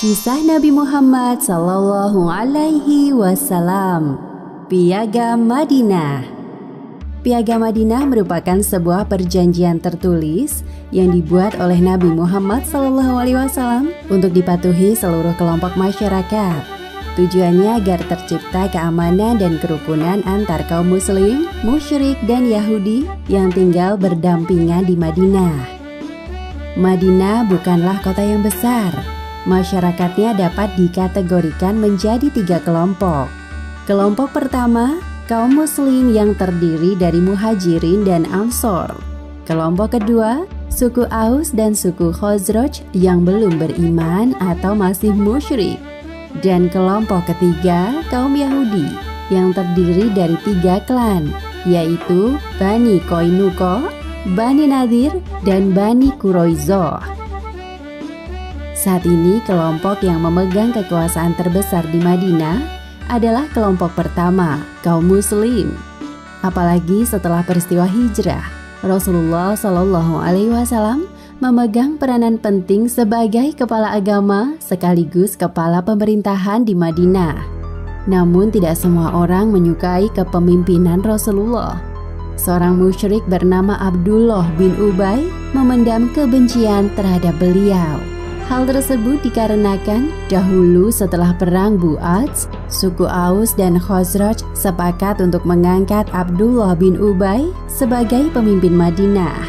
Kisah Nabi Muhammad Sallallahu Alaihi Wasallam. Piagam Madinah. Piagam Madinah merupakan sebuah perjanjian tertulis yang dibuat oleh Nabi Muhammad Sallallahu Alaihi Wasallam untuk dipatuhi seluruh kelompok masyarakat. Tujuannya agar tercipta keamanan dan kerukunan antar kaum Muslim, musyrik, dan Yahudi yang tinggal berdampingan di Madinah. Madinah bukanlah kota yang besar. Masyarakatnya dapat dikategorikan menjadi 3 kelompok. Kelompok pertama, kaum muslim yang terdiri dari muhajirin dan ansor. Kelompok kedua, suku Aus dan suku Khazraj yang belum beriman atau masih musyrik. Dan kelompok ketiga, kaum Yahudi yang terdiri dari 3 klan, yaitu Bani Qainuqa, Bani Nadir, dan Bani Quraizoh. Saat ini kelompok yang memegang kekuasaan terbesar di Madinah adalah kelompok pertama, kaum muslim. Apalagi setelah peristiwa hijrah, Rasulullah Shallallahu Alaihi Wasallam memegang peranan penting sebagai kepala agama sekaligus kepala pemerintahan di Madinah. Namun tidak semua orang menyukai kepemimpinan Rasulullah. Seorang musyrik bernama Abdullah bin Ubay memendam kebencian terhadap beliau. Hal tersebut dikarenakan dahulu setelah perang Bu'ats, suku Aus dan Khazraj sepakat untuk mengangkat Abdullah bin Ubay sebagai pemimpin Madinah.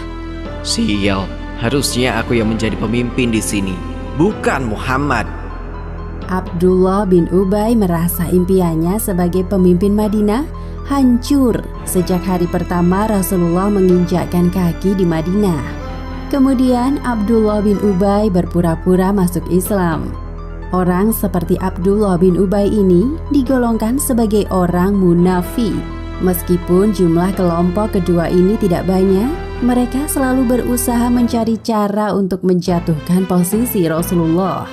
Sial, harusnya aku yang menjadi pemimpin di sini, bukan Muhammad. Abdullah bin Ubay merasa impiannya sebagai pemimpin Madinah hancur sejak hari pertama Rasulullah menginjakkan kaki di Madinah. Kemudian Abdullah bin Ubay berpura-pura masuk Islam. Orang seperti Abdullah bin Ubay ini digolongkan sebagai orang munafik. Meskipun jumlah kelompok kedua ini tidak banyak, mereka selalu berusaha mencari cara untuk menjatuhkan posisi Rasulullah.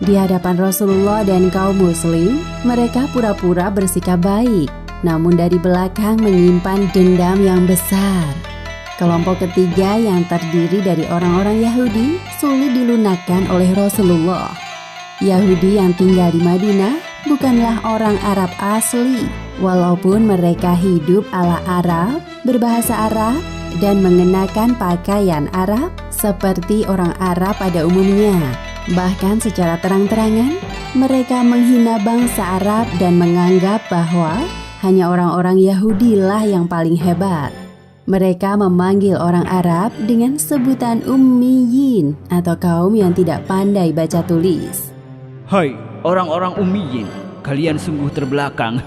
Di hadapan Rasulullah dan kaum muslim, mereka pura-pura bersikap baik, namun dari belakang menyimpan dendam yang besar. Kelompok ketiga yang terdiri dari orang-orang Yahudi sulit dilunakkan oleh Rasulullah. Yahudi yang tinggal di Madinah bukanlah orang Arab asli, walaupun mereka hidup ala Arab, berbahasa Arab, dan mengenakan pakaian Arab seperti orang Arab pada umumnya. Bahkan secara terang-terangan, mereka menghina bangsa Arab dan menganggap bahwa hanya orang-orang Yahudilah yang paling hebat. Mereka memanggil orang Arab dengan sebutan ummiyin atau kaum yang tidak pandai baca tulis. Hai orang-orang ummiyin, kalian sungguh terbelakang.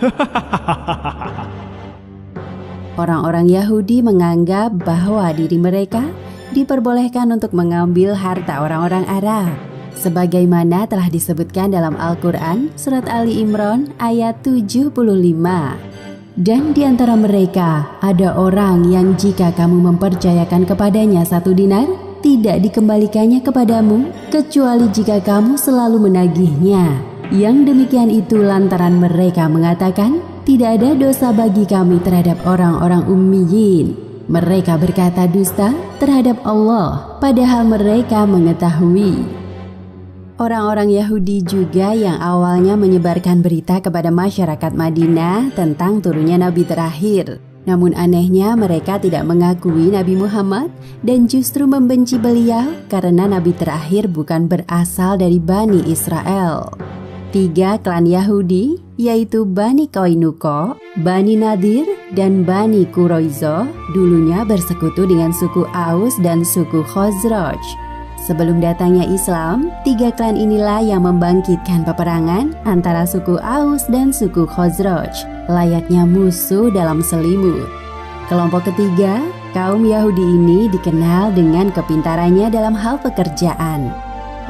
Orang-orang Yahudi menganggap bahwa diri mereka diperbolehkan untuk mengambil harta orang-orang Arab, sebagaimana telah disebutkan dalam Al-Quran Surat Ali Imran ayat 75. Dan di antara mereka ada orang yang jika kamu mempercayakan kepadanya 1 dinar, tidak dikembalikannya kepadamu, kecuali jika kamu selalu menagihnya. Yang demikian itu lantaran mereka mengatakan, tidak ada dosa bagi kami terhadap orang-orang ummiyin. Mereka berkata dusta terhadap Allah, padahal mereka mengetahui. Orang-orang Yahudi juga yang awalnya menyebarkan berita kepada masyarakat Madinah tentang turunnya Nabi terakhir. Namun anehnya mereka tidak mengakui Nabi Muhammad dan justru membenci beliau karena Nabi terakhir bukan berasal dari Bani Israel. 3 klan Yahudi yaitu Bani Qainuqa, Bani Nadir, dan Bani Quraizoh dulunya bersekutu dengan suku Aus dan suku Khazraj. Sebelum datangnya Islam, 3 klan inilah yang membangkitkan peperangan antara suku Aus dan suku Khazraj, layaknya musuh dalam selimut. Kelompok ketiga, kaum Yahudi ini dikenal dengan kepintarannya dalam hal pekerjaan.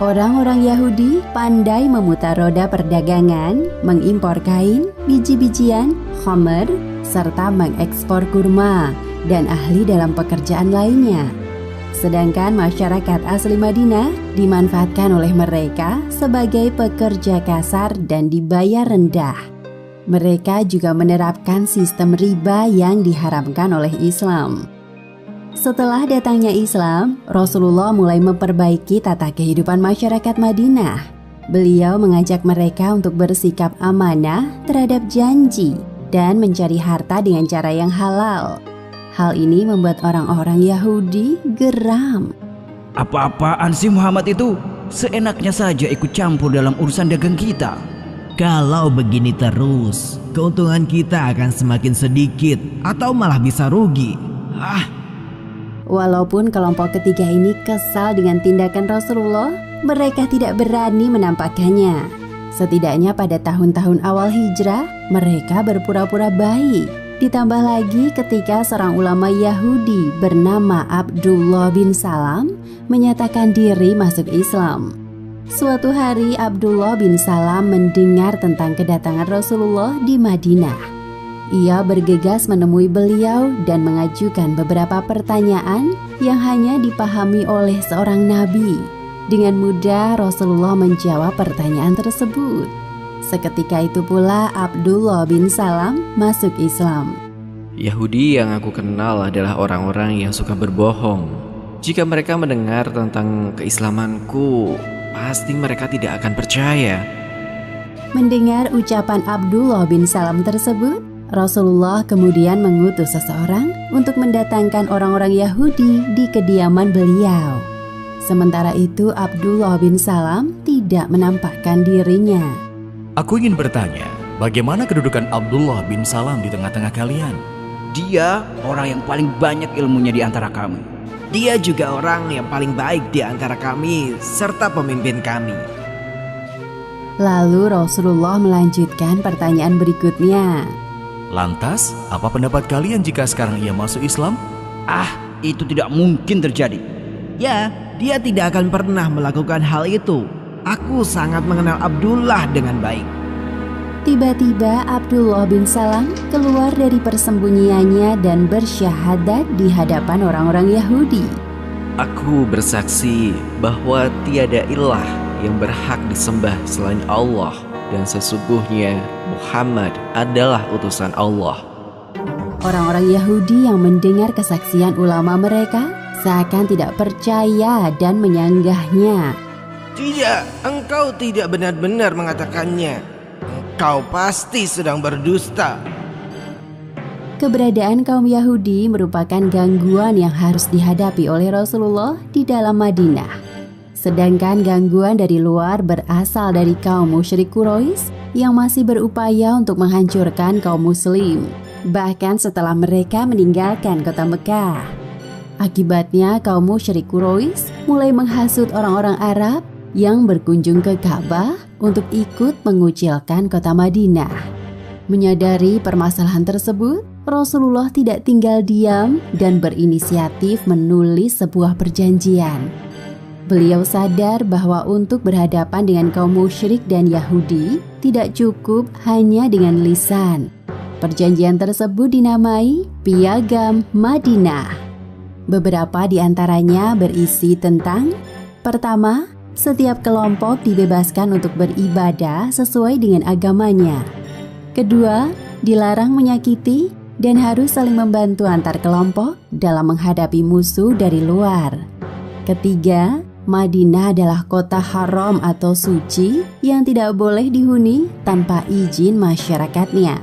Orang-orang Yahudi pandai memutar roda perdagangan, mengimpor kain, biji-bijian, khamr, serta mengekspor kurma, dan ahli dalam pekerjaan lainnya. Sedangkan masyarakat asli Madinah dimanfaatkan oleh mereka sebagai pekerja kasar dan dibayar rendah. Mereka juga menerapkan sistem riba yang diharamkan oleh Islam. Setelah datangnya Islam, Rasulullah mulai memperbaiki tata kehidupan masyarakat Madinah. Beliau mengajak mereka untuk bersikap amanah terhadap janji dan mencari harta dengan cara yang halal. Hal ini membuat orang-orang Yahudi geram. Apa-apaan sih Muhammad itu? Seenaknya saja ikut campur dalam urusan dagang kita. Kalau begini terus, keuntungan kita akan semakin sedikit atau malah bisa rugi. Walaupun kelompok ketiga ini kesal dengan tindakan Rasulullah, mereka tidak berani menampakkannya. Setidaknya pada tahun-tahun awal hijrah, mereka berpura-pura baik. Ditambah lagi ketika seorang ulama Yahudi bernama Abdullah bin Salam menyatakan diri masuk Islam. Suatu hari Abdullah bin Salam mendengar tentang kedatangan Rasulullah di Madinah. Ia bergegas menemui beliau dan mengajukan beberapa pertanyaan yang hanya dipahami oleh seorang nabi. Dengan mudah Rasulullah menjawab pertanyaan tersebut. Seketika itu pula Abdullah bin Salam masuk Islam. Yahudi yang aku kenal adalah orang-orang yang suka berbohong. Jika mereka mendengar tentang keislamanku, pasti mereka tidak akan percaya. Mendengar ucapan Abdullah bin Salam tersebut, Rasulullah kemudian mengutus seseorang untuk mendatangkan orang-orang Yahudi di kediaman beliau. Sementara itu Abdullah bin Salam tidak menampakkan dirinya. Aku ingin bertanya, bagaimana kedudukan Abdullah bin Salam di tengah-tengah kalian? Dia orang yang paling banyak ilmunya di antara kami. Dia juga orang yang paling baik di antara kami serta pemimpin kami. Lalu Rasulullah melanjutkan pertanyaan berikutnya. Lantas, apa pendapat kalian jika sekarang ia masuk Islam? Itu tidak mungkin terjadi. Ya, dia tidak akan pernah melakukan hal itu. Aku sangat mengenal Abdullah dengan baik. Tiba-tiba Abdullah bin Salam keluar dari persembunyiannya dan bersyahadat di hadapan orang-orang Yahudi. Aku bersaksi bahwa tiada ilah yang berhak disembah selain Allah, dan sesungguhnya Muhammad adalah utusan Allah. Orang-orang Yahudi yang mendengar kesaksian ulama mereka seakan tidak percaya dan menyanggahnya. Tidak, engkau tidak benar-benar mengatakannya. Engkau pasti sedang berdusta. Keberadaan kaum Yahudi merupakan gangguan yang harus dihadapi oleh Rasulullah di dalam Madinah. Sedangkan gangguan dari luar berasal dari kaum musyrik Quraisy yang masih berupaya untuk menghancurkan kaum muslim, bahkan setelah mereka meninggalkan kota Mekah. Akibatnya kaum musyrik Quraisy mulai menghasut orang-orang Arab yang berkunjung ke Ka'bah untuk ikut mengucilkan kota Madinah. Menyadari permasalahan tersebut, Rasulullah tidak tinggal diam dan berinisiatif menulis sebuah perjanjian. Beliau sadar bahwa untuk berhadapan dengan kaum musyrik dan Yahudi tidak cukup hanya dengan lisan. Perjanjian tersebut dinamai Piagam Madinah. Beberapa di antaranya berisi tentang: pertama, setiap kelompok dibebaskan untuk beribadah sesuai dengan agamanya. Kedua, dilarang menyakiti dan harus saling membantu antar kelompok dalam menghadapi musuh dari luar. Ketiga, Madinah adalah kota haram atau suci yang tidak boleh dihuni tanpa izin masyarakatnya.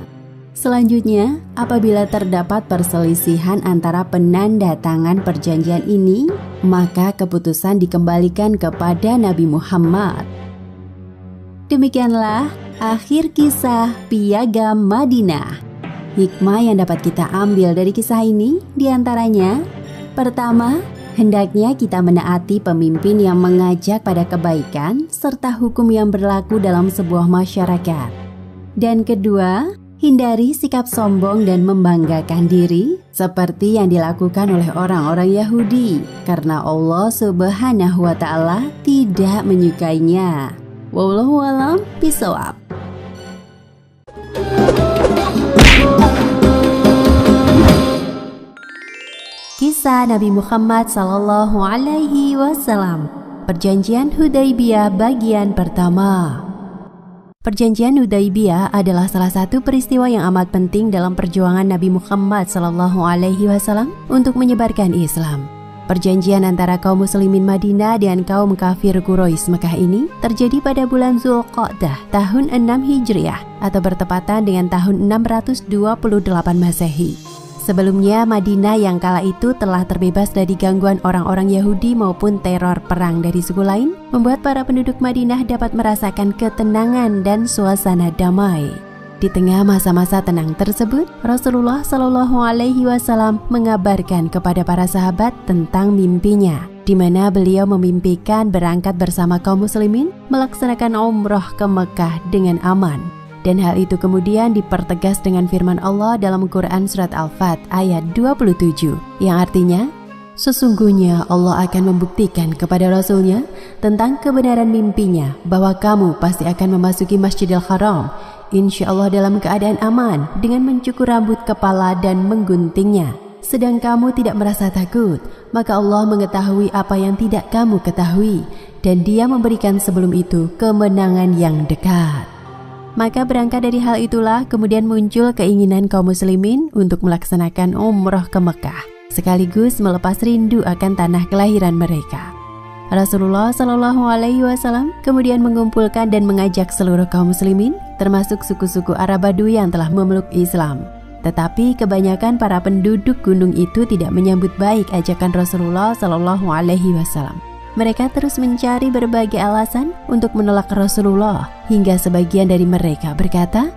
Selanjutnya, apabila terdapat perselisihan antara penanda tangan perjanjian ini, maka keputusan dikembalikan kepada Nabi Muhammad. Demikianlah akhir kisah Piagam Madinah. Hikmah yang dapat kita ambil dari kisah ini diantaranya: pertama, hendaknya kita menaati pemimpin yang mengajak pada kebaikan serta hukum yang berlaku dalam sebuah masyarakat. Dan kedua, hindari sikap sombong dan membanggakan diri seperti yang dilakukan oleh orang-orang Yahudi, karena Allah Subhanahu wa Ta'ala tidak menyukainya. Wallahu a'lam bishawab. Kisah Nabi Muhammad sallallahu alaihi wasallam. Perjanjian Hudaibiyah bagian pertama. Perjanjian Hudaibiyah adalah salah satu peristiwa yang amat penting dalam perjuangan Nabi Muhammad SAW untuk menyebarkan Islam. Perjanjian antara kaum muslimin Madinah dan kaum kafir Quraisy Mekah ini terjadi pada bulan Zulqa'dah tahun 6 Hijriah atau bertepatan dengan tahun 628 Masehi. Sebelumnya, Madinah yang kala itu telah terbebas dari gangguan orang-orang Yahudi maupun teror perang dari suku lain, membuat para penduduk Madinah dapat merasakan ketenangan dan suasana damai. Di tengah masa-masa tenang tersebut, Rasulullah SAW mengabarkan kepada para sahabat tentang mimpinya, di mana beliau memimpikan berangkat bersama kaum muslimin melaksanakan umroh ke Mekah dengan aman. Dan hal itu kemudian dipertegas dengan firman Allah dalam Quran Surat Al-Fat ayat 27, yang artinya, sesungguhnya Allah akan membuktikan kepada Rasulnya tentang kebenaran mimpinya bahwa kamu pasti akan memasuki Masjidil Haram, insya Allah dalam keadaan aman dengan mencukur rambut kepala dan mengguntingnya. Sedang kamu tidak merasa takut, maka Allah mengetahui apa yang tidak kamu ketahui, dan Dia memberikan sebelum itu kemenangan yang dekat. Maka berangkat dari hal itulah kemudian muncul keinginan kaum muslimin untuk melaksanakan umroh ke Mekah, sekaligus melepas rindu akan tanah kelahiran mereka. Rasulullah SAW kemudian mengumpulkan dan mengajak seluruh kaum muslimin, termasuk suku-suku Arab Badui yang telah memeluk Islam. Tetapi kebanyakan para penduduk gunung itu tidak menyambut baik ajakan Rasulullah SAW. Mereka terus mencari berbagai alasan untuk menolak Rasulullah, hingga sebagian dari mereka berkata,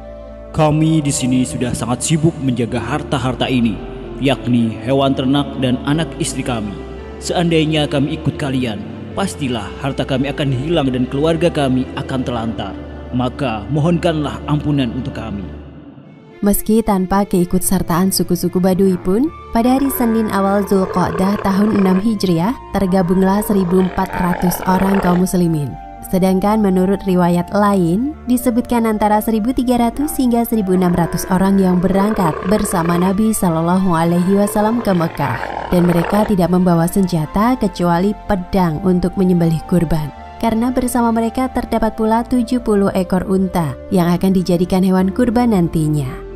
Kami di sini sudah sangat sibuk menjaga harta-harta ini, yakni hewan ternak dan anak istri kami. Seandainya kami ikut kalian, pastilah harta kami akan hilang dan keluarga kami akan telantar. Maka mohonkanlah ampunan untuk kami. Meski tanpa keikutsertaan suku-suku Badui pun, pada hari Senin awal Zulqa'dah tahun 6 Hijriah, tergabunglah 1.400 orang kaum muslimin. Sedangkan menurut riwayat lain, disebutkan antara 1.300 hingga 1.600 orang yang berangkat bersama Nabi SAW ke Mekah. Dan mereka tidak membawa senjata kecuali pedang untuk menyembelih kurban. Karena bersama mereka terdapat pula 70 ekor unta yang akan dijadikan hewan kurban nantinya.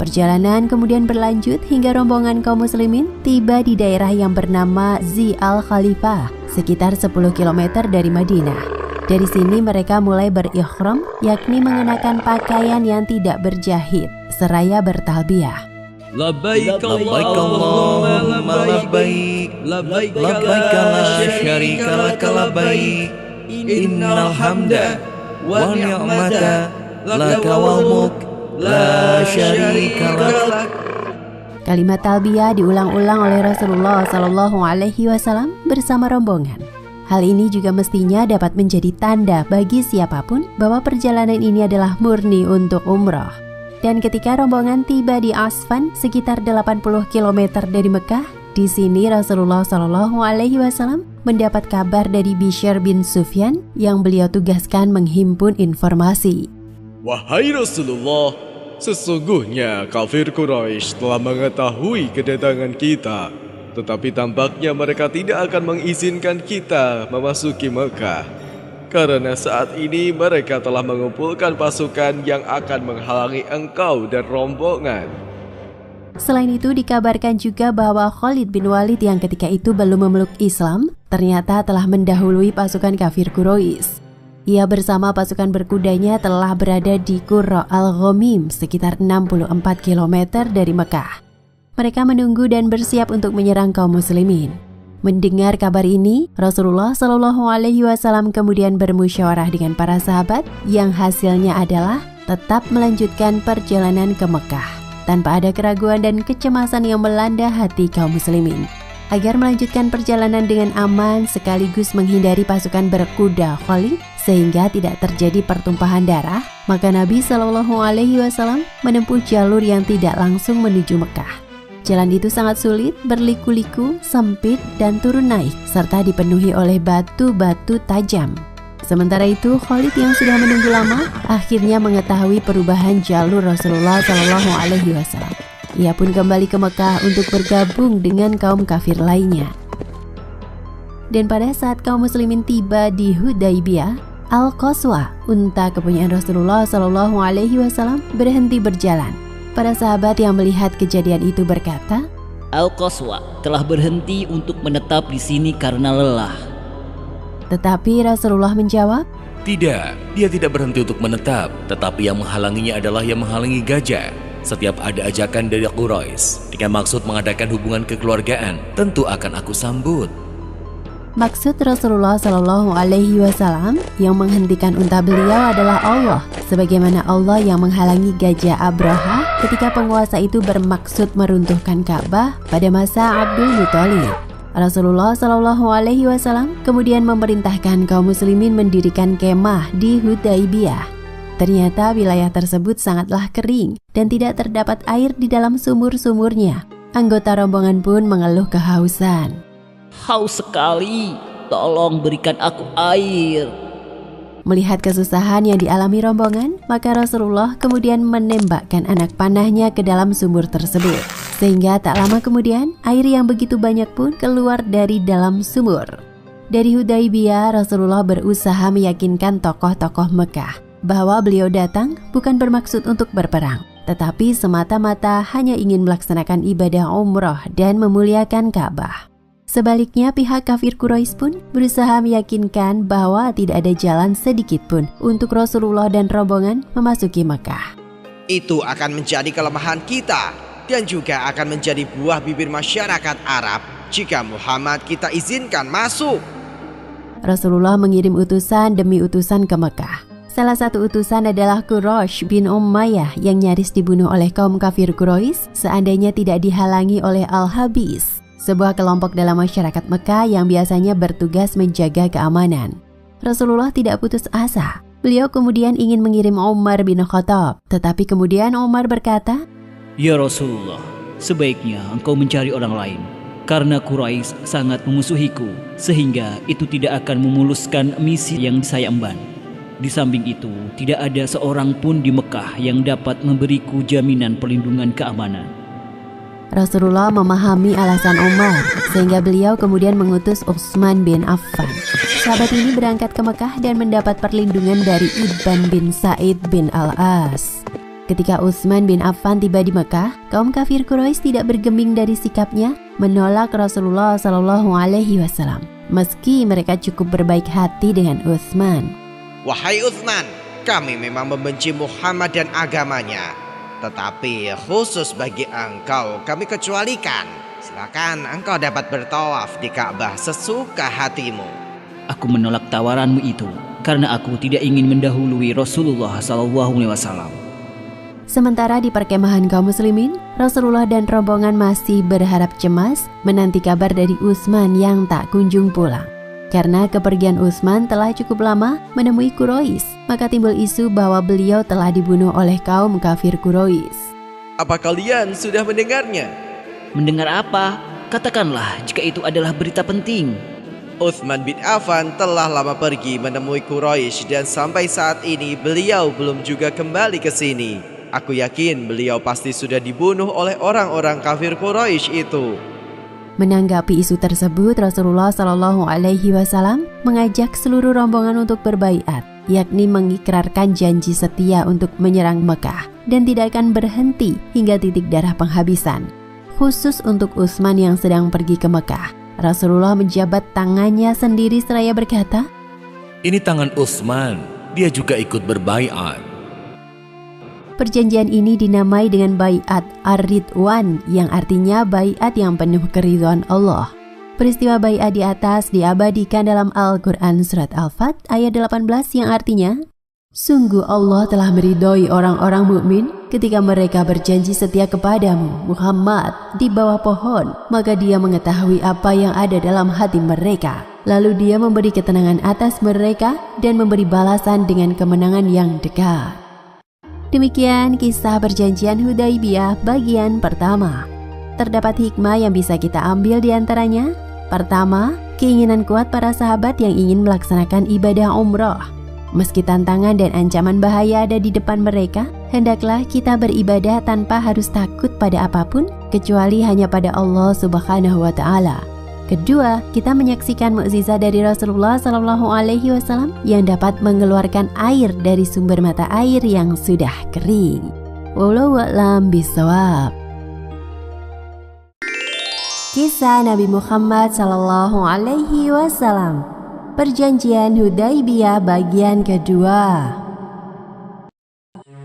Perjalanan kemudian berlanjut hingga rombongan kaum muslimin tiba di daerah yang bernama Zi Al-Khalifah, sekitar 10 km dari Madinah. Dari sini mereka mulai berikhram, yakni mengenakan pakaian yang tidak berjahit, seraya bertalbiyah. Labbaik Allahumma labbaik, labbaik la syarika laka labbaik, innal hamda wa ni'mata laka wal mulk la syarika lak. Kalimat talbiyah diulang-ulang oleh Rasulullah SAW bersama rombongan. Hal ini juga mestinya dapat menjadi tanda bagi siapapun bahwa perjalanan ini adalah murni untuk umroh. Dan ketika rombongan tiba di Asfan, sekitar 80 km dari Mekah, di sini Rasulullah SAW mendapat kabar dari Bishr bin Sufyan yang beliau tugaskan menghimpun informasi. Wahai Rasulullah, sesungguhnya kafir Quraisy telah mengetahui kedatangan kita, tetapi tampaknya mereka tidak akan mengizinkan kita memasuki Mekah. Karena saat ini mereka telah mengumpulkan pasukan yang akan menghalangi engkau dan rombongan. Selain itu dikabarkan juga bahwa Khalid bin Walid yang ketika itu belum memeluk Islam, ternyata telah mendahului pasukan kafir Quraisy. Ia bersama pasukan berkudanya telah berada di Qurra Al-Ghamim, sekitar 64 km dari Mekah. Mereka menunggu dan bersiap untuk menyerang kaum muslimin. Mendengar kabar ini, Rasulullah SAW kemudian bermusyawarah dengan para sahabat yang hasilnya adalah tetap melanjutkan perjalanan ke Mekah tanpa ada keraguan dan kecemasan yang melanda hati kaum muslimin. Agar melanjutkan perjalanan dengan aman sekaligus menghindari pasukan berkuda Khalid sehingga tidak terjadi pertumpahan darah, maka Nabi SAW menempuh jalur yang tidak langsung menuju Mekah. Jalan itu sangat sulit, berliku-liku, sempit, dan turun naik, serta dipenuhi oleh batu-batu tajam. Sementara itu, Khalid yang sudah menunggu lama, akhirnya mengetahui perubahan jalur Rasulullah SAW. Ia pun kembali ke Mekah untuk bergabung dengan kaum kafir lainnya. Dan pada saat kaum muslimin tiba di Hudaibiyah, Al-Qaswa, unta kepunyaan Rasulullah SAW, berhenti berjalan. Para sahabat yang melihat kejadian itu berkata, Al-Qaswa telah berhenti untuk menetap di sini karena lelah. Tetapi Rasulullah menjawab, Tidak, dia tidak berhenti untuk menetap, tetapi yang menghalanginya adalah yang menghalangi gajah. Setiap ada ajakan dari Quraisy dengan maksud mengadakan hubungan kekeluargaan, tentu akan aku sambut. maksud Rasulullah SAW yang menghentikan unta beliau adalah Allah, sebagaimana Allah yang menghalangi gajah Abraha ketika penguasa itu bermaksud meruntuhkan Ka'bah pada masa Abdul Muthalib. Rasulullah SAW kemudian memerintahkan kaum muslimin mendirikan kemah di Hudaybiyah. Ternyata wilayah tersebut sangatlah kering dan tidak terdapat air di dalam sumur-sumurnya. Anggota rombongan pun mengeluh kehausan. Haus sekali, tolong berikan aku air. Melihat kesusahan yang dialami rombongan, maka Rasulullah kemudian menembakkan anak panahnya ke dalam sumur tersebut. Sehingga tak lama kemudian, air yang begitu banyak pun keluar dari dalam sumur. Dari Hudaybiyah, Rasulullah berusaha meyakinkan tokoh-tokoh Mekah bahwa beliau datang bukan bermaksud untuk berperang, tetapi semata-mata hanya ingin melaksanakan ibadah umroh dan memuliakan Ka'bah. Sebaliknya, pihak kafir Quraisy pun berusaha meyakinkan bahwa tidak ada jalan sedikit pun untuk Rasulullah dan rombongan memasuki Mekah. Itu akan menjadi kelemahan kita dan juga akan menjadi buah bibir masyarakat Arab jika Muhammad kita izinkan masuk. Rasulullah mengirim utusan demi utusan ke Mekah. Salah satu utusan adalah Quraisy bin Umayyah yang nyaris dibunuh oleh kaum kafir Quraisy seandainya tidak dihalangi oleh Al-Habis, sebuah kelompok dalam masyarakat Mekah yang biasanya bertugas menjaga keamanan. Rasulullah tidak putus asa. Beliau kemudian ingin mengirim Umar bin Khattab, tetapi kemudian Umar berkata, Ya Rasulullah, sebaiknya engkau mencari orang lain, karena Quraisy sangat memusuhiku, sehingga itu tidak akan memuluskan misi yang saya emban. Di samping itu, tidak ada seorang pun di Mekah yang dapat memberiku jaminan perlindungan keamanan. Rasulullah memahami alasan Umar, sehingga beliau kemudian mengutus Utsman bin Affan. Sahabat ini berangkat ke Mekah dan mendapat perlindungan dari Ibn bin Sa'id bin Al-As. Ketika Utsman bin Affan tiba di Mekah, kaum kafir Quraisy tidak bergeming dari sikapnya menolak Rasulullah SAW, meski mereka cukup berbaik hati dengan Utsman. Wahai Utsman, kami memang membenci Muhammad dan agamanya, tetapi khusus bagi engkau kami kecualikan. Silakan engkau dapat bertawaf di Ka'bah sesuka hatimu. Aku menolak tawaranmu itu karena aku tidak ingin mendahului Rasulullah SAW. Sementara di perkemahan kaum muslimin, Rasulullah dan rombongan masih berharap cemas menanti kabar dari Utsman yang tak kunjung pulang. Karena kepergian Utsman telah cukup lama menemui Quraisy, maka timbul isu bahwa beliau telah dibunuh oleh kaum kafir Quraisy. Apa kalian sudah mendengarnya? Mendengar apa? Katakanlah jika itu adalah berita penting. Utsman bin Affan telah lama pergi menemui Quraisy dan sampai saat ini beliau belum juga kembali ke sini. Aku yakin beliau pasti sudah dibunuh oleh orang-orang kafir Quraisy itu. Menanggapi isu tersebut, Rasulullah SAW mengajak seluruh rombongan untuk berbaiat, yakni mengikrarkan janji setia untuk menyerang Mekah dan tidak akan berhenti hingga titik darah penghabisan. Khusus untuk Utsman yang sedang pergi ke Mekah, Rasulullah menjabat tangannya sendiri seraya berkata, Ini tangan Utsman, dia juga ikut berbaiat. Perjanjian ini dinamai dengan Baiat Ar-Ridwan yang artinya baiat yang penuh keridhaan Allah. Peristiwa baiat di atas diabadikan dalam Al-Quran Surat Al-Fat ayat 18 yang artinya, Sungguh Allah telah meridhoi orang-orang mukmin ketika mereka berjanji setia kepadamu, Muhammad, di bawah pohon, maka dia mengetahui apa yang ada dalam hati mereka. Lalu dia memberi ketenangan atas mereka dan memberi balasan dengan kemenangan yang dekat. Demikian kisah perjanjian Hudaybiyah bagian pertama. Terdapat hikmah yang bisa kita ambil di antaranya. Pertama, keinginan kuat para sahabat yang ingin melaksanakan ibadah umroh. Meski tantangan dan ancaman bahaya ada di depan mereka, hendaklah kita beribadah tanpa harus takut pada apapun, kecuali hanya pada Allah Subhanahu wa Ta'ala. Kedua, kita menyaksikan mukjizat dari Rasulullah SAW yang dapat mengeluarkan air dari sumber mata air yang sudah kering. Wallahu a'lam bishawab. Kisah Nabi Muhammad SAW. Perjanjian Hudaibiyah bagian kedua.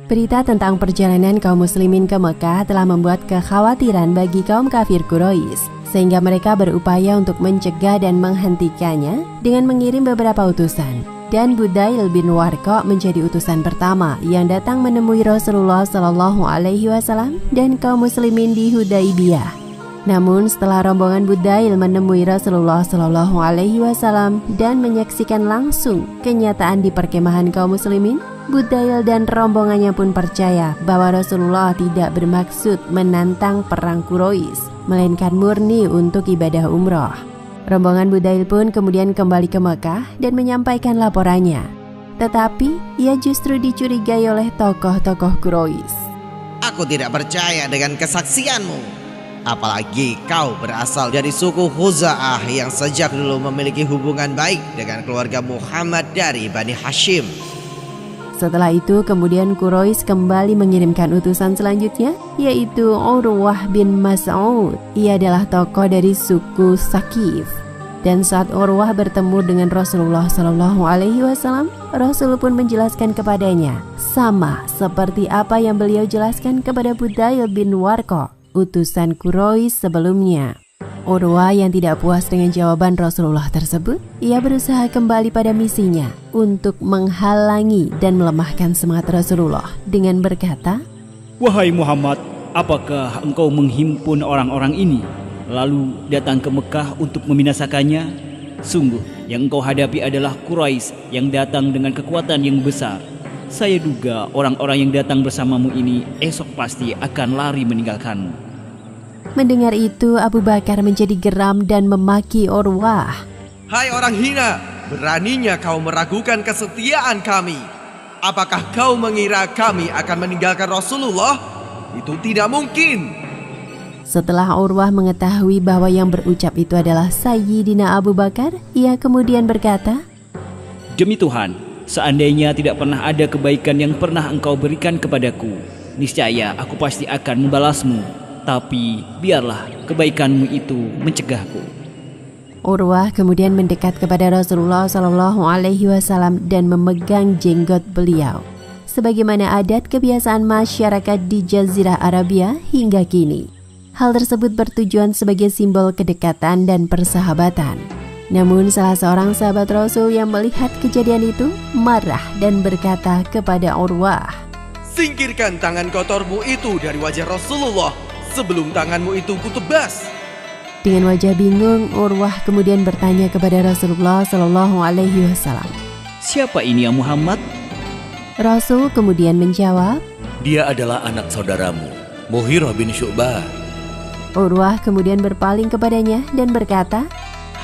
Berita tentang perjalanan kaum muslimin ke Mekah telah membuat kekhawatiran bagi kaum kafir Quraisy, sehingga mereka berupaya untuk mencegah dan menghentikannya dengan mengirim beberapa utusan. Dan Budail bin Warqa menjadi utusan pertama yang datang menemui Rasulullah SAW dan kaum muslimin di Hudaibiyah. Namun setelah rombongan Budail menemui Rasulullah SAW dan menyaksikan langsung kenyataan di perkemahan kaum muslimin, Budail dan rombongannya pun percaya bahwa Rasulullah tidak bermaksud menantang perang Quraisy, melainkan murni untuk ibadah umroh. Rombongan Budail pun kemudian kembali ke Mekah dan menyampaikan laporannya. Tetapi ia justru dicurigai oleh tokoh-tokoh Quraisy. Aku tidak percaya dengan kesaksianmu. Apalagi kau berasal dari suku Khuza'ah yang sejak dulu memiliki hubungan baik dengan keluarga Muhammad dari Bani Hashim. Setelah itu kemudian Quraisy kembali mengirimkan utusan selanjutnya, yaitu Urwah bin Mas'ud. Ia adalah tokoh dari suku Saqif. Dan saat Urwah bertemu dengan Rasulullah SAW, Rasul pun menjelaskan kepadanya sama seperti apa yang beliau jelaskan kepada Budail bin Warqa, utusan Quraisy sebelumnya. Urwah yang tidak puas dengan jawaban Rasulullah tersebut, ia berusaha kembali pada misinya untuk menghalangi dan melemahkan semangat Rasulullah dengan berkata, Wahai Muhammad, apakah engkau menghimpun orang-orang ini lalu datang ke Mekah untuk membinasakannya? Sungguh yang engkau hadapi adalah Quraisy yang datang dengan kekuatan yang besar. Saya duga orang-orang yang datang bersamamu ini esok pasti akan lari meninggalkanmu. Mendengar itu, Abu Bakar menjadi geram dan memaki Urwah. Hai orang hina, beraninya kau meragukan kesetiaan kami. Apakah kau mengira kami akan meninggalkan Rasulullah? Itu tidak mungkin. Setelah Urwah mengetahui bahwa yang berucap itu adalah Sayyidina Abu Bakar, ia kemudian berkata, Demi Tuhan, seandainya tidak pernah ada kebaikan yang pernah engkau berikan kepadaku, niscaya aku pasti akan membalasmu. Tapi biarlah kebaikanmu itu mencegahku. Urwah kemudian mendekat kepada Rasulullah SAW dan memegang jenggot beliau, sebagaimana adat kebiasaan masyarakat di Jazirah Arabia hingga kini. Hal tersebut bertujuan sebagai simbol kedekatan dan persahabatan. Namun salah seorang sahabat Rasul yang melihat kejadian itu marah dan berkata kepada Urwah, Singkirkan tangan kotormu itu dari wajah Rasulullah sebelum tanganmu itu kutebas. Dengan wajah bingung, Urwah kemudian bertanya kepada Rasulullah SAW. Siapa ini ya Muhammad? Rasul kemudian menjawab, Dia adalah anak saudaramu, Mughirah bin Syu'bah. Urwah kemudian berpaling kepadanya dan berkata,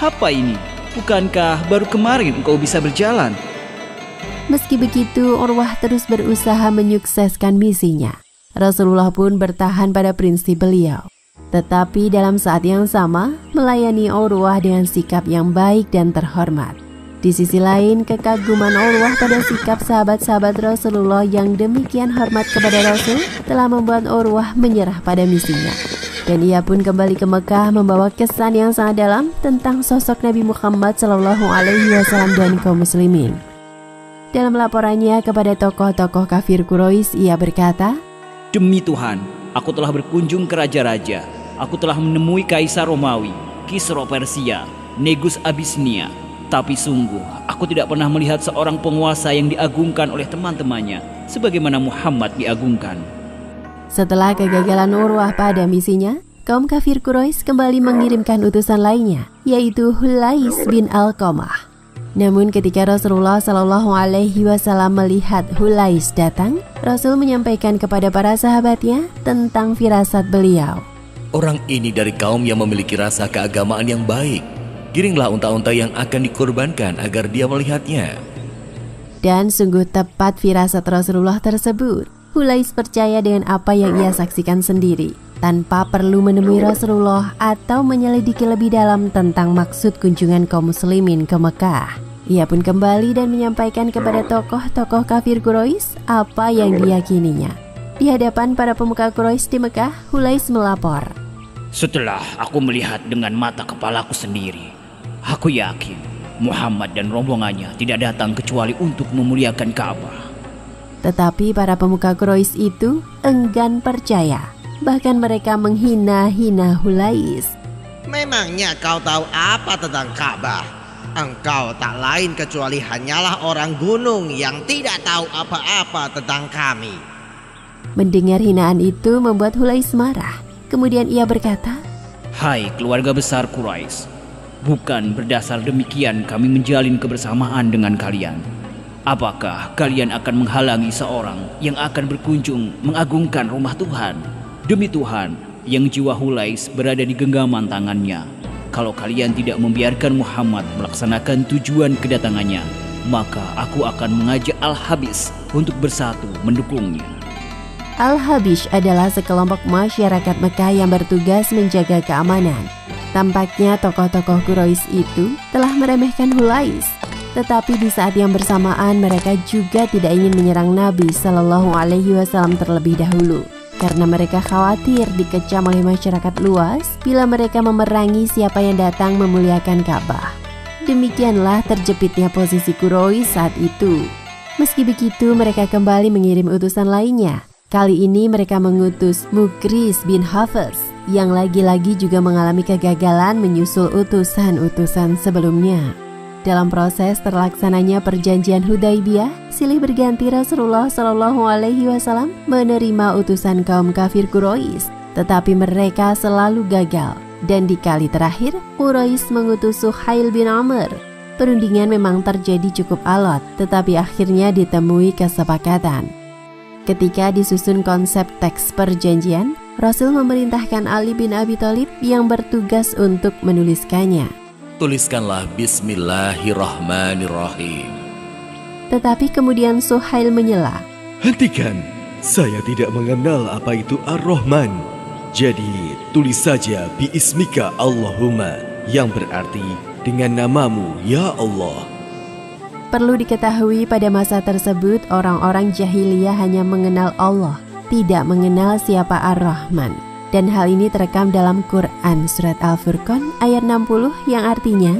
Apa ini? Bukankah baru kemarin engkau bisa berjalan? Meski begitu, Urwah terus berusaha menyukseskan misinya. Rasulullah pun bertahan pada prinsip beliau, tetapi dalam saat yang sama melayani Urwah dengan sikap yang baik dan terhormat. Di sisi lain, kekaguman Urwah pada sikap sahabat-sahabat Rasulullah yang demikian hormat kepada Rasul telah membuat Urwah menyerah pada misinya. Dan ia pun kembali ke Mekah membawa kesan yang sangat dalam tentang sosok Nabi Muhammad SAW dan kaum muslimin. Dalam laporannya kepada tokoh-tokoh kafir Quraisy, ia berkata, Demi Tuhan, aku telah berkunjung ke raja-raja. Aku telah menemui Kaisar Romawi, Kisra Persia, Negus Abisinia. Tapi sungguh, aku tidak pernah melihat seorang penguasa yang diagungkan oleh teman-temannya sebagaimana Muhammad diagungkan. Setelah kegagalan Urwah pada misinya, kaum kafir Quraisy kembali mengirimkan utusan lainnya, yaitu Hulais bin Alqamah. Namun ketika Rasulullah SAW melihat Hulais datang, Rasul menyampaikan kepada para sahabatnya tentang firasat beliau. Orang ini dari kaum yang memiliki rasa keagamaan yang baik. Giringlah unta-unta yang akan dikorbankan agar dia melihatnya. Dan sungguh tepat firasat Rasulullah tersebut. Hulais percaya dengan apa yang ia saksikan sendiri. tanpa perlu menemui Rasulullah atau menyelidiki lebih dalam tentang maksud kunjungan kaum muslimin ke Mekah. Ia pun kembali dan menyampaikan kepada tokoh-tokoh kafir Quraisy apa yang diyakininya. Di hadapan para pemuka Quraisy di Mekah, Hulais melapor. Setelah aku melihat dengan mata kepalaku sendiri, aku yakin Muhammad dan rombongannya tidak datang kecuali untuk memuliakan Ka'bah. Tetapi para pemuka Quraisy itu enggan percaya. Bahkan mereka menghina-hina Hulais. Memangnya kau tahu apa tentang Ka'bah? Engkau tak lain kecuali hanyalah orang gunung yang tidak tahu apa-apa tentang kami. Mendengar hinaan itu membuat Hulais marah. Kemudian ia berkata, Hai keluarga besar Quraisy, bukan berdasar demikian kami menjalin kebersamaan dengan kalian. Apakah kalian akan menghalangi seorang yang akan berkunjung mengagungkan rumah Tuhan? Demi Tuhan, yang jiwa Hulais berada di genggaman tangannya. Kalau kalian tidak membiarkan Muhammad melaksanakan tujuan kedatangannya, maka aku akan mengajak Al-Habis untuk bersatu mendukungnya. Al-Habish adalah sekelompok masyarakat Mekah yang bertugas menjaga keamanan. Tampaknya tokoh-tokoh Quraisy itu telah meremehkan Hulais. Tetapi di saat yang bersamaan mereka juga tidak ingin menyerang Nabi Shallallahu Alaihi Wasallam terlebih dahulu, karena mereka khawatir dikecam oleh masyarakat luas bila mereka memerangi siapa yang datang memuliakan Ka'bah. Demikianlah terjepitnya posisi Quraisy saat itu. Meski begitu, mereka kembali mengirim utusan lainnya. Kali ini mereka mengutus Mukris bin Hafiz yang lagi-lagi juga mengalami kegagalan menyusul utusan-utusan sebelumnya. Dalam proses terlaksananya perjanjian Hudaibiyah, silih berganti Rasulullah Shallallahu Alaihi Wasallam menerima utusan kaum kafir Quraisy, tetapi mereka selalu gagal. Dan di kali terakhir, Quraisy mengutus Suhail bin Amr. Perundingan memang terjadi cukup alot, tetapi akhirnya ditemui kesepakatan. Ketika disusun konsep teks perjanjian, Rasul memerintahkan Ali bin Abi Thalib yang bertugas untuk menuliskannya. Tuliskanlah Bismillahirrahmanirrahim. Tetapi kemudian Suhail menyela. Hentikan, saya tidak mengenal apa itu Ar-Rahman. Jadi tulis saja Biismika Allahumma, yang berarti dengan namamu ya Allah. Perlu diketahui pada masa tersebut orang-orang jahiliyah hanya mengenal Allah, tidak mengenal siapa Ar-Rahman. Dan hal ini terekam dalam Quran Surat Al-Furqan ayat 60 yang artinya,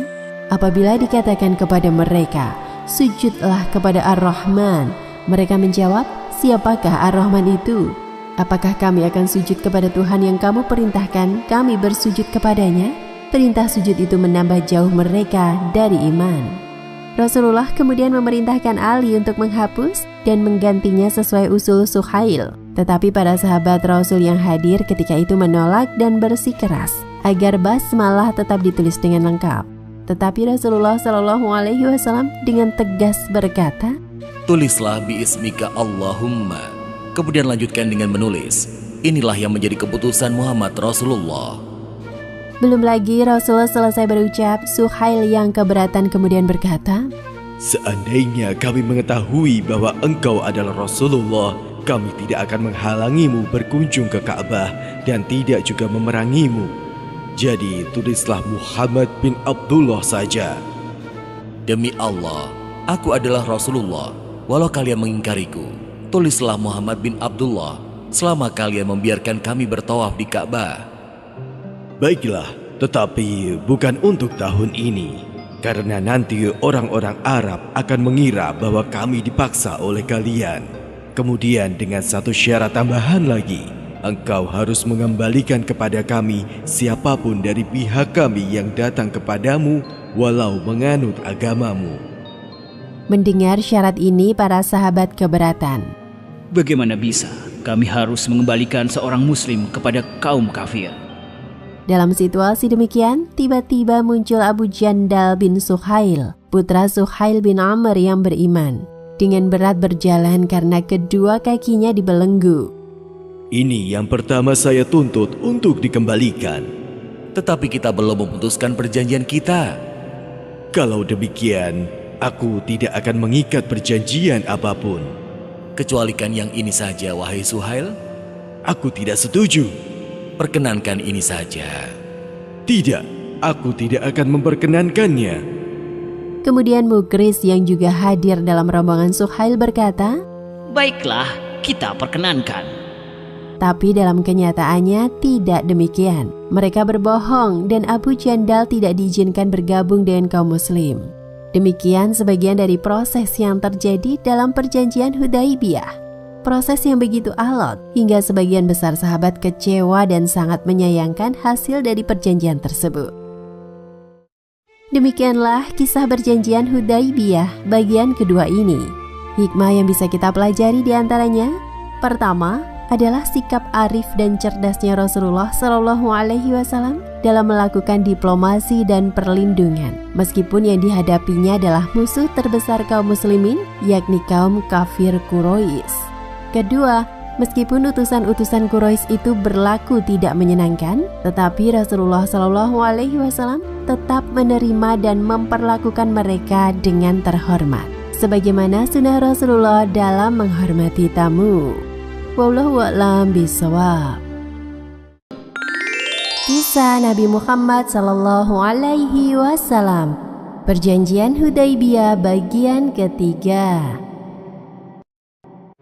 apabila dikatakan kepada mereka, sujudlah kepada Ar-Rahman, mereka menjawab, siapakah Ar-Rahman itu? Apakah kami akan sujud kepada Tuhan yang kamu perintahkan kami bersujud kepadanya? Perintah sujud itu menambah jauh mereka dari iman. Rasulullah kemudian memerintahkan Ali untuk menghapus dan menggantinya sesuai usul Suhail. Tetapi para sahabat Rasul yang hadir ketika itu menolak dan bersikeras agar basmalah tetap ditulis dengan lengkap. Tetapi Rasulullah Shallallahu Alaihi Wasallam dengan tegas berkata, Tulislah Biismika Allahumma. Kemudian lanjutkan dengan menulis, inilah yang menjadi keputusan Muhammad Rasulullah. Belum lagi Rasulullah selesai berucap, Suhail yang keberatan kemudian berkata, Seandainya kami mengetahui bahwa engkau adalah Rasulullah, kami tidak akan menghalangimu berkunjung ke Ka'bah dan tidak juga memerangimu. Jadi tulislah Muhammad bin Abdullah saja. Demi Allah, aku adalah Rasulullah, walau kalian mengingkariku. Tulislah Muhammad bin Abdullah selama kalian membiarkan kami bertawaf di Ka'bah. Baiklah, tetapi bukan untuk tahun ini, karena nanti orang-orang Arab akan mengira bahwa kami dipaksa oleh kalian. Kemudian dengan satu syarat tambahan lagi, engkau harus mengembalikan kepada kami siapapun dari pihak kami yang datang kepadamu walau menganut agamamu. Mendengar syarat ini para sahabat keberatan. Bagaimana bisa kami harus mengembalikan seorang muslim kepada kaum kafir? Dalam situasi demikian, tiba-tiba muncul Abu Jandal bin Suhail, putra Suhail bin Amr yang beriman. Dengan berat berjalan karena kedua kakinya dibelenggu. Ini yang pertama saya tuntut untuk dikembalikan. Tetapi kita belum memutuskan perjanjian kita. Kalau demikian, aku tidak akan mengikat perjanjian apapun. Kecualikan yang ini saja, wahai Suhail. Aku tidak setuju. perkenankan ini saja. Tidak, aku tidak akan memperkenankannya. Kemudian Mukris yang juga hadir dalam rombongan Suhail berkata, Baiklah, kita perkenankan. tapi dalam kenyataannya tidak demikian. Mereka berbohong dan Abu Jandal tidak diizinkan bergabung dengan kaum muslim. Demikian sebagian dari proses yang terjadi dalam perjanjian Hudaibiyah. Proses yang begitu alot hingga sebagian besar sahabat kecewa dan sangat menyayangkan hasil dari perjanjian tersebut. Demikianlah kisah perjanjian Hudaibiyah bagian kedua ini. Hikmah yang bisa kita pelajari diantaranya, pertama adalah sikap arif dan cerdasnya Rasulullah Shallallahu Alaihi Wasallam dalam melakukan diplomasi dan perlindungan, meskipun yang dihadapinya adalah musuh terbesar kaum muslimin, yakni kaum kafir Quraisy. Kedua, meskipun utusan-utusan Quraisy itu berlaku tidak menyenangkan, tetapi Rasulullah Shallallahu Alaihi Wasallam tetap menerima dan memperlakukan mereka dengan terhormat, sebagaimana sunnah Rasulullah dalam menghormati tamu. Wallahu a'lam bishawab. Kisah Nabi Muhammad Sallallahu Alaihi Wasallam, Perjanjian Hudaibiyah bagian ketiga.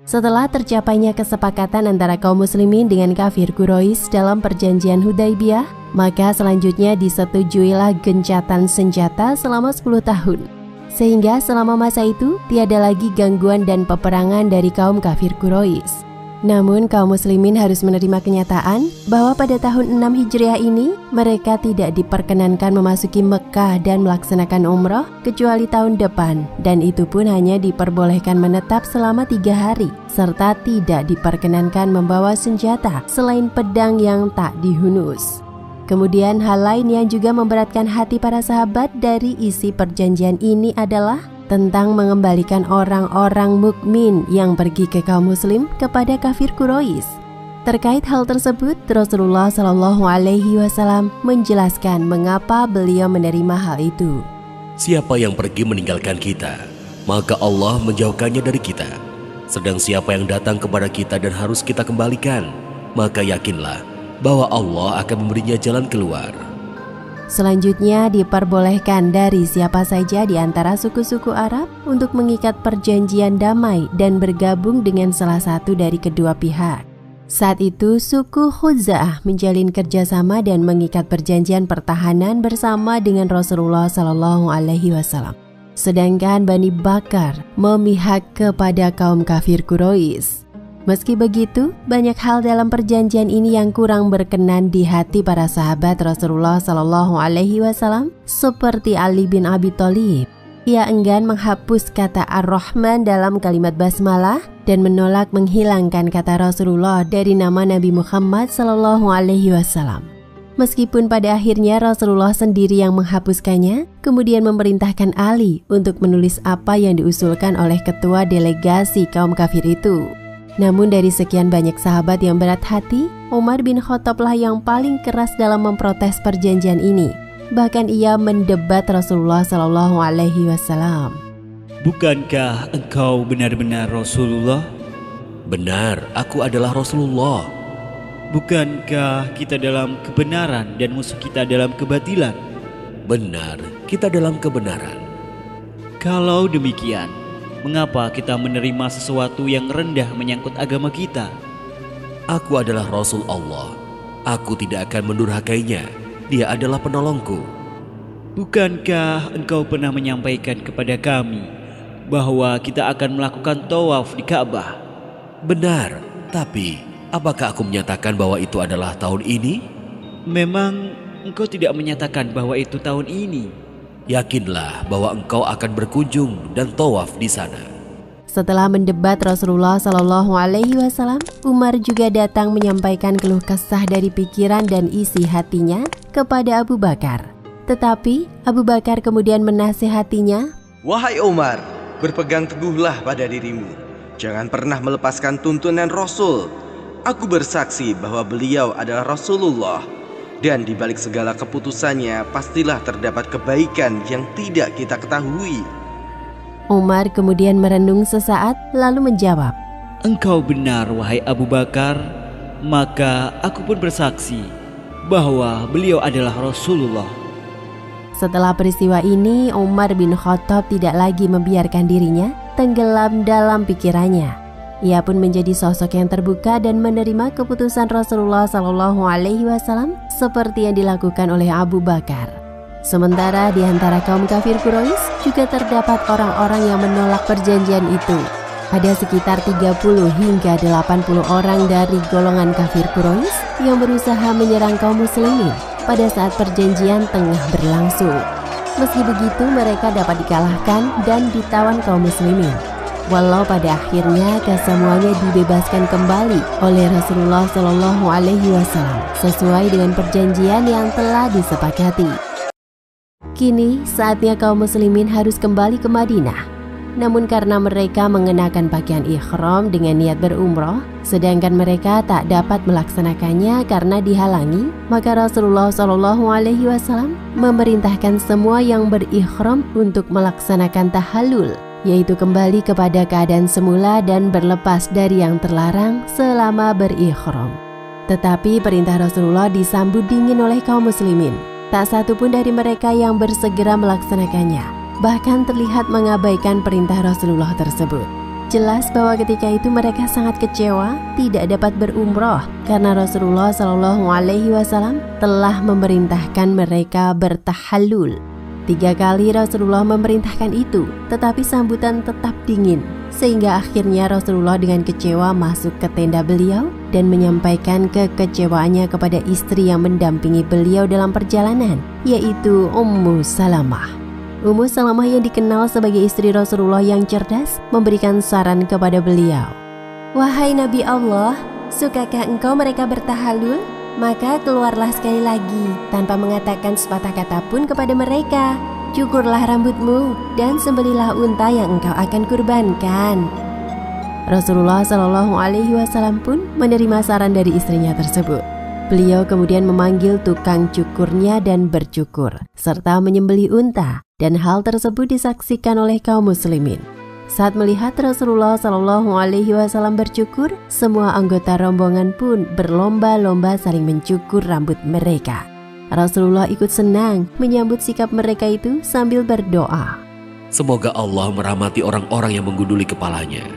Setelah tercapainya kesepakatan antara kaum muslimin dengan kafir Quraisy dalam perjanjian Hudaibiyah, maka selanjutnya disetujuilah gencatan senjata selama 10 tahun. Sehingga selama masa itu tiada lagi gangguan dan peperangan dari kaum kafir Quraisy. Namun kaum muslimin harus menerima kenyataan bahwa pada tahun 6 Hijriah ini mereka tidak diperkenankan memasuki Mekah dan melaksanakan umroh kecuali tahun depan, dan itu pun hanya diperbolehkan menetap selama 3 hari, serta tidak diperkenankan membawa senjata selain pedang yang tak dihunus. Kemudian hal lain yang juga memberatkan hati para sahabat dari isi perjanjian ini adalah tentang mengembalikan orang-orang mukmin yang pergi ke kaum muslim kepada kafir Quraisy. Terkait hal tersebut, Rasulullah Shallallahu Alaihi Wasallam menjelaskan mengapa beliau menerima hal itu. Siapa yang pergi meninggalkan kita, maka Allah menjauhkannya dari kita. Sedang siapa yang datang kepada kita dan harus kita kembalikan, maka yakinlah bahwa Allah akan memberinya jalan keluar. Selanjutnya diperbolehkan dari siapa saja di antara suku-suku Arab untuk mengikat perjanjian damai dan bergabung dengan salah satu dari kedua pihak. Saat itu suku Khuza'ah menjalin kerjasama dan mengikat perjanjian pertahanan bersama dengan Rasulullah Shallallahu Alaihi Wasallam. Sedangkan Bani Bakar memihak kepada kaum kafir Quraisy. Meski begitu, banyak hal dalam perjanjian ini yang kurang berkenan di hati para sahabat Rasulullah Shallallahu Alaihi Wasallam, seperti Ali bin Abi Thalib. Ia enggan menghapus kata Ar-Rahman dalam kalimat basmalah dan menolak menghilangkan kata Rasulullah dari nama Nabi Muhammad Shallallahu Alaihi Wasallam. Meskipun pada akhirnya Rasulullah sendiri yang menghapuskannya, kemudian memerintahkan Ali untuk menulis apa yang diusulkan oleh ketua delegasi kaum kafir itu. Namun dari sekian banyak sahabat yang berat hati, Umar bin Khattablah yang paling keras dalam memprotes perjanjian ini. Bahkan ia mendebat Rasulullah Shallallahu Alaihi Wasallam. Bukankah engkau benar-benar Rasulullah? Benar, aku adalah Rasulullah. Bukankah kita dalam kebenaran dan musuh kita dalam kebatilan? Benar, kita dalam kebenaran. Kalau demikian, mengapa kita menerima sesuatu yang rendah menyangkut agama kita? Aku adalah Rasul Allah. Aku tidak akan mendurhakainya. Dia adalah penolongku. Bukankah engkau pernah menyampaikan kepada kami bahwa kita akan melakukan tawaf di Ka'bah? Benar, tapi apakah aku menyatakan bahwa itu adalah tahun ini? Memang engkau tidak menyatakan bahwa itu tahun ini. Yakinlah bahwa engkau akan berkunjung dan tawaf di sana. Setelah mendebat Rasulullah Shallallahu Alaihi Wasallam, Umar juga datang menyampaikan keluh kesah dari pikiran dan isi hatinya kepada Abu Bakar. Tetapi Abu Bakar kemudian menasihatinya, "Wahai Umar, berpegang teguhlah pada dirimu. Jangan pernah melepaskan tuntunan Rasul. Aku bersaksi bahwa beliau adalah Rasulullah. Dan di balik segala keputusannya pastilah terdapat kebaikan yang tidak kita ketahui." Umar kemudian merenung sesaat lalu menjawab, Engkau benar wahai Abu Bakar, maka aku pun bersaksi bahwa beliau adalah Rasulullah. Setelah peristiwa ini, Umar bin Khattab tidak lagi membiarkan dirinya tenggelam dalam pikirannya. Ia pun menjadi sosok yang terbuka dan menerima keputusan Rasulullah SAW seperti yang dilakukan oleh Abu Bakar. Sementara di antara kaum kafir Quraisy juga terdapat orang-orang yang menolak perjanjian itu. Ada sekitar 30 hingga 80 orang dari golongan kafir Quraisy yang berusaha menyerang kaum muslimin pada saat perjanjian tengah berlangsung. Meski begitu, mereka dapat dikalahkan dan ditawan kaum muslimin. Walau pada akhirnya kesemuanya dibebaskan kembali oleh Rasulullah SAW sesuai dengan perjanjian yang telah disepakati. Kini saatnya kaum muslimin harus kembali ke Madinah. Namun karena mereka mengenakan pakaian ihram dengan niat berumroh, sedangkan mereka tak dapat melaksanakannya karena dihalangi, maka Rasulullah SAW memerintahkan semua yang berihram untuk melaksanakan tahallul, yaitu kembali kepada keadaan semula dan berlepas dari yang terlarang selama berihram. Tetapi perintah Rasulullah disambut dingin oleh kaum muslimin. Tak satu pun dari mereka yang bersegera melaksanakannya, bahkan terlihat mengabaikan perintah Rasulullah tersebut. Jelas bahwa ketika itu mereka sangat kecewa tidak dapat berumroh karena Rasulullah SAW telah memerintahkan mereka bertahallul. 3 kali Rasulullah memerintahkan itu, tetapi sambutan tetap dingin, sehingga akhirnya Rasulullah dengan kecewa masuk ke tenda beliau dan menyampaikan kekecewaannya kepada istri yang mendampingi beliau dalam perjalanan, yaitu Ummu Salamah. Ummu Salamah yang dikenal sebagai istri Rasulullah yang cerdas memberikan saran kepada beliau. "Wahai Nabi Allah, sukakah engkau mereka bertahallul? Maka keluarlah sekali lagi tanpa mengatakan sepatah kata pun kepada mereka. Cukurlah rambutmu dan sembelilah unta yang engkau akan kurbankan." Rasulullah SAW pun menerima saran dari istrinya tersebut. Beliau kemudian memanggil tukang cukurnya dan bercukur, serta menyembelih unta, dan hal tersebut disaksikan oleh kaum muslimin. Saat melihat Rasulullah SAW bercukur, semua anggota rombongan pun berlomba-lomba saling mencukur rambut mereka. Rasulullah ikut senang menyambut sikap mereka itu sambil berdoa, "Semoga Allah merahmati orang-orang yang menggunduli kepalanya."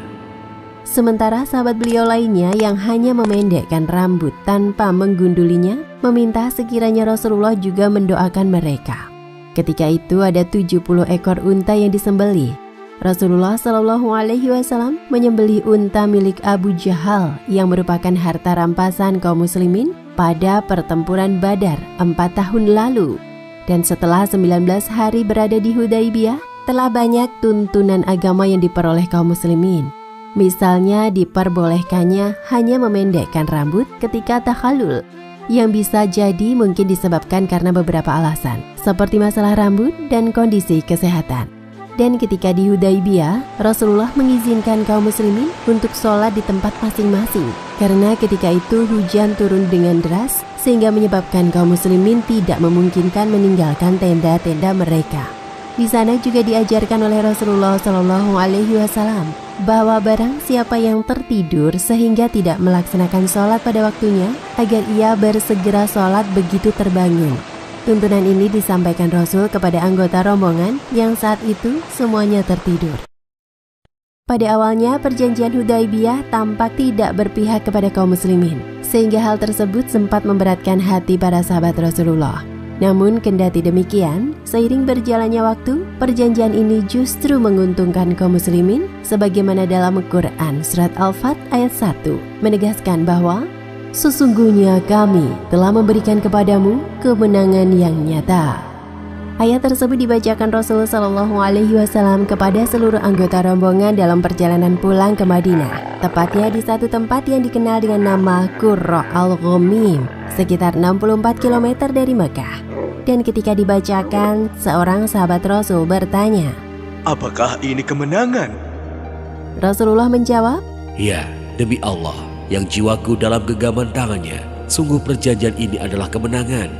Sementara sahabat beliau lainnya yang hanya memendekkan rambut tanpa menggundulinya meminta sekiranya Rasulullah juga mendoakan mereka. Ketika itu ada 70 ekor unta yang disembelih. Rasulullah SAW menyembelih unta milik Abu Jahal yang merupakan harta rampasan kaum muslimin pada pertempuran Badar 4 tahun lalu. Dan setelah 19 hari berada di Hudaibiyah, telah banyak tuntunan agama yang diperoleh kaum muslimin. Misalnya diperbolehkannya hanya memendekkan rambut ketika tahallul, yang bisa jadi mungkin disebabkan karena beberapa alasan, seperti masalah rambut dan kondisi kesehatan. Dan ketika di Hudaibiyah, Rasulullah mengizinkan kaum muslimin untuk sholat di tempat masing-masing, karena ketika itu hujan turun dengan deras, sehingga menyebabkan kaum muslimin tidak memungkinkan meninggalkan tenda-tenda mereka. Di sana juga diajarkan oleh Rasulullah SAW bahwa barang siapa yang tertidur sehingga tidak melaksanakan sholat pada waktunya, agar ia bersegera sholat begitu terbangun. Tuntunan ini disampaikan Rasul kepada anggota rombongan yang saat itu semuanya tertidur. Pada awalnya perjanjian Hudaibiyah tampak tidak berpihak kepada kaum muslimin, sehingga hal tersebut sempat memberatkan hati para sahabat Rasulullah. Namun kendati demikian, seiring berjalannya waktu, perjanjian ini justru menguntungkan kaum muslimin, sebagaimana dalam Quran surat Al-Fat ayat 1 menegaskan bahwa sesungguhnya kami telah memberikan kepadamu kemenangan yang nyata. Ayat tersebut dibacakan Rasulullah SAW kepada seluruh anggota rombongan dalam perjalanan pulang ke Madinah, tepatnya di satu tempat yang dikenal dengan nama Qurra al-Ghamim, sekitar 64 km dari Mekah. Dan ketika dibacakan, seorang sahabat Rasul bertanya, "Apakah ini kemenangan?" Rasulullah menjawab, "Ya, demi Allah yang jiwaku dalam genggaman tangannya, sungguh perjanjian ini adalah kemenangan."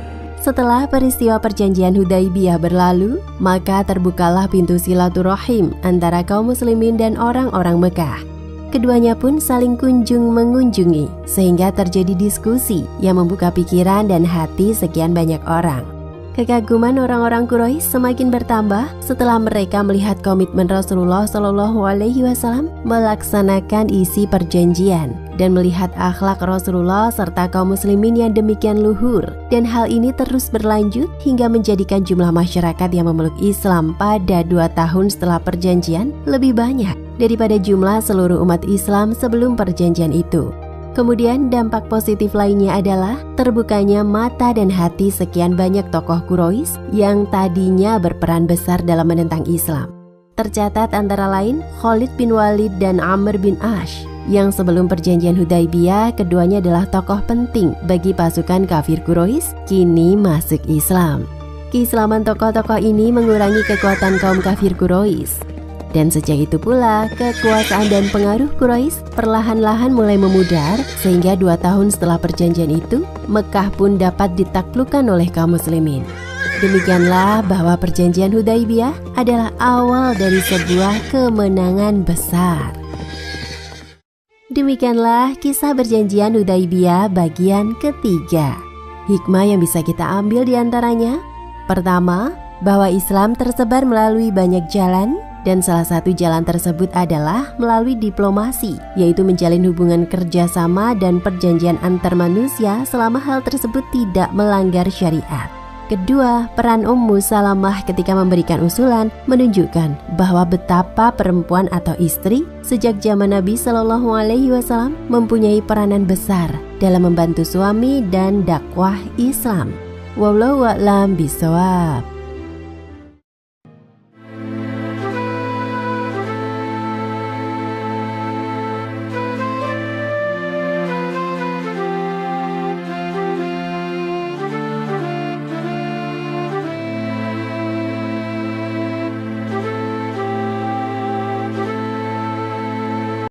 Setelah peristiwa perjanjian Hudaibiyah berlalu, maka terbukalah pintu silaturahim antara kaum muslimin dan orang-orang Mekah. Keduanya pun saling kunjung mengunjungi, sehingga terjadi diskusi yang membuka pikiran dan hati sekian banyak orang. Kekaguman orang-orang Quraisy semakin bertambah setelah mereka melihat komitmen Rasulullah SAW melaksanakan isi perjanjian dan melihat akhlak Rasulullah serta kaum muslimin yang demikian luhur. Dan hal ini terus berlanjut hingga menjadikan jumlah masyarakat yang memeluk Islam pada 2 tahun setelah perjanjian lebih banyak daripada jumlah seluruh umat Islam sebelum perjanjian itu. Kemudian dampak positif lainnya adalah terbukanya mata dan hati sekian banyak tokoh Quraisy yang tadinya berperan besar dalam menentang Islam. Tercatat antara lain Khalid bin Walid dan Amr bin Ash, yang sebelum perjanjian Hudaibiyah keduanya adalah tokoh penting bagi pasukan kafir Quraisy kini masuk Islam. Keislaman tokoh-tokoh ini mengurangi kekuatan kaum kafir Quraisy. Dan sejak itu pula, kekuasaan dan pengaruh Quraisy perlahan-lahan mulai memudar, sehingga 2 tahun setelah perjanjian itu, Mekah pun dapat ditaklukkan oleh kaum muslimin. Demikianlah bahwa perjanjian Hudaibiyah adalah awal dari sebuah kemenangan besar. Demikianlah kisah perjanjian Hudaibiyah bagian ketiga. Hikmah yang bisa kita ambil diantaranya: pertama, bahwa Islam tersebar melalui banyak jalan, dan salah satu jalan tersebut adalah melalui diplomasi, yaitu menjalin hubungan kerjasama dan perjanjian antar manusia selama hal tersebut tidak melanggar syariat. Kedua, peran Ummu Salamah ketika memberikan usulan menunjukkan bahwa betapa perempuan atau istri sejak zaman Nabi SAW mempunyai peranan besar dalam membantu suami dan dakwah Islam. Wallahu a'lam bishawab.